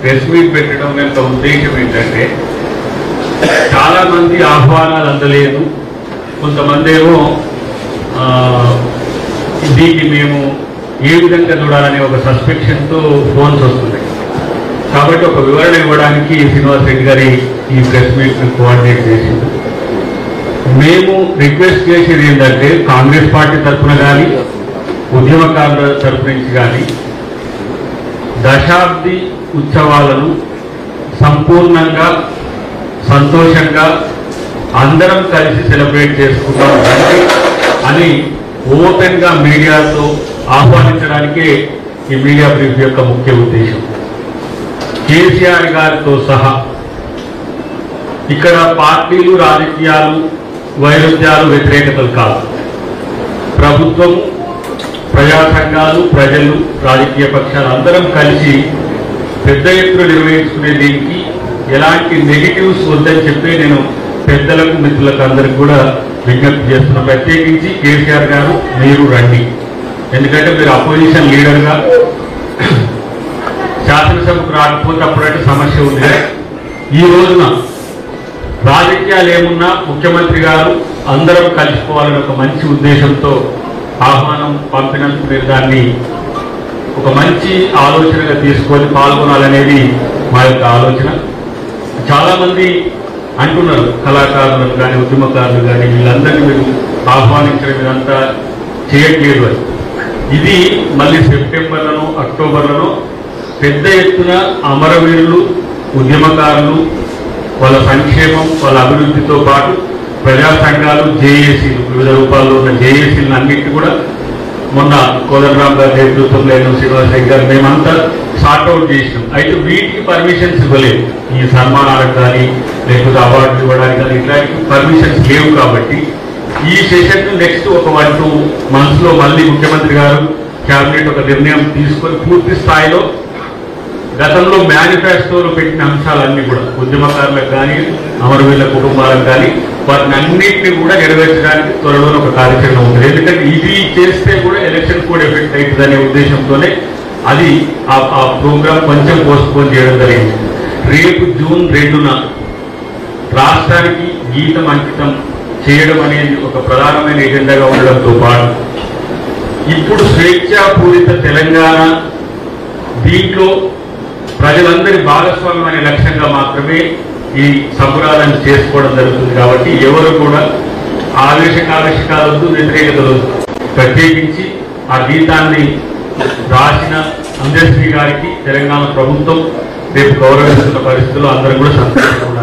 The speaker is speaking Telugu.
ప్రెస్ మీట్ పెట్టడం యొక్క ఉద్దేశం ఏంటంటే, చాలా మంది ఆహ్వానాలు అందలేదు, కొంతమంది ఏమో దీన్ని మేము ఏ విధంగా చూడాలనే ఒక సస్పెక్షన్తో ఫోన్స్ వస్తున్నాయి. కాబట్టి ఒక వివరణ ఇవ్వడానికి శ్రీనివాస్ రెడ్డి గారి ఈ ప్రెస్ మీట్ కోఆర్డినేట్ చేసింది. మేము రిక్వెస్ట్ చేసేది ఏంటంటే, కాంగ్రెస్ పార్టీ తరఫున కానీ ఉద్యమకారుల తరఫు నుంచి కానీ దశాబ్ది ఉత్సవాలను సంపూర్ణంగా సంతోషంగా అందరం కలిసి సెలబ్రేట్ చేసుకుంటాం అని ఓపెన్గా మీడియాతో ఆహ్వానించడానికే ఈ మీడియా బ్రీఫ్ యొక్క ముఖ్య ఉద్దేశం. కేసీఆర్ గారితో సహా ఇక్కడ పార్టీలు, రాజకీయాలు, వైరుధ్యాలు, వ్యతిరేకతలు కాదు. ప్రభుత్వం, ప్రజా సంఘాలు, ప్రజలు, రాజకీయ పక్షాలు అందరం కలిసి పెద్ద ఎత్తున నిర్వహించుకునే దీనికి ఎలాంటి నెగిటివ్స్ వద్దని చెప్పి నేను పెద్దలకు, మిత్రులకు అందరికి కూడా విజ్ఞప్తి చేస్తున్నా. ప్రత్యేకించి కేసీఆర్ గారు మీరు రండి, ఎందుకంటే మీరు అపోజిషన్ లీడర్గా శాసనసభకు రాకపోతే అప్పుడంటే సమస్య ఉంది. ఈ రోజున రాజకీయాలు ఏమున్నా ముఖ్యమంత్రి గారు అందరం కలిసిపోవాలని ఒక మంచి ఉద్దేశంతో ఆహ్వానం పంపినందుకు మీరు దాన్ని ఒక మంచి ఆలోచనగా తీసుకొని పాల్గొనాలనేది మా యొక్క ఆలోచన. చాలామంది అంటున్నారు, కళాకారులను కానీ ఉద్యమకారులు కానీ వీళ్ళందరినీ మీరు ఆహ్వానించడం ఇదంతా చేయట్లేదు అని. ఇది మళ్ళీ సెప్టెంబర్లోనో అక్టోబర్లోనో పెద్ద ఎత్తున అమరవీరులు, ఉద్యమకారులు, వాళ్ళ సంక్షేమం, వాళ్ళ అభివృద్ధితో పాటు ప్రజా సంఘాలు, జేఏసీలు, వివిధ రూపాల్లో ఉన్న జేఏసీలను అన్నింటినీ కూడా మొన్న కోదండరామ్ గారి నేతృత్వంలో శ్రీనివాస్ రెడ్డి గారు మేమంతా సార్ట్అవుట్ చేసినాం. అయితే వీటికి పర్మిషన్స్ ఇవ్వలేదు. ఈ సన్మానాలకు కానీ లేకపోతే అవార్డులు ఇవ్వడానికి కానీ ఇట్లాంటి పర్మిషన్స్ లేవు. కాబట్టి ఈ సెషన్ నెక్స్ట్ ఒక 1-2 months మళ్ళీ ముఖ్యమంత్రి గారు క్యాబినెట్ ఒక నిర్ణయం తీసుకొని పూర్తి స్థాయిలో గతంలో మేనిఫెస్టోలో పెట్టిన అంశాలన్నీ కూడా ఉద్యమకారులకు కానీ అమరవీరుల కుటుంబాలకు కానీ వాటిని అన్నింటినీ కూడా నెరవేర్చడానికి త్వరలో ఒక కార్యాచరణ ఉంటుంది. ఎందుకంటే ఇది చేస్తే కూడా ఎలక్షన్ కూడా ఎఫెక్ట్ అవుతుందనే ఉద్దేశంతోనే అది ఆ ప్రోగ్రాం కొంచెం పోస్ట్పోన్ చేయడం జరిగింది. రేపు June 2న రాష్ట్రానికి గీతం అంకితం చేయడం అనేది ఒక ప్రధానమైన ఎజెండాగా ఉండడంతో పాటు ఇప్పుడు స్వేచ్ఛాపూరిత తెలంగాణ, దీంట్లో ప్రజలందరి భాగస్వామ్యం అనే లక్ష్యంగా మాత్రమే ఈ సంబరాలను చేసుకోవడం జరుగుతుంది. కాబట్టి ఎవరు కూడా ఆవేశకావేశకాలొద్దు, వ్యతిరేకతలొద్దు. ప్రత్యేకించి ఆ గీతాన్ని రాసిన అందశ్రీ గారికి తెలంగాణ ప్రభుత్వం రేపు గౌరవిస్తున్న పరిస్థితుల్లో అందరూ కూడా సంతోషంగా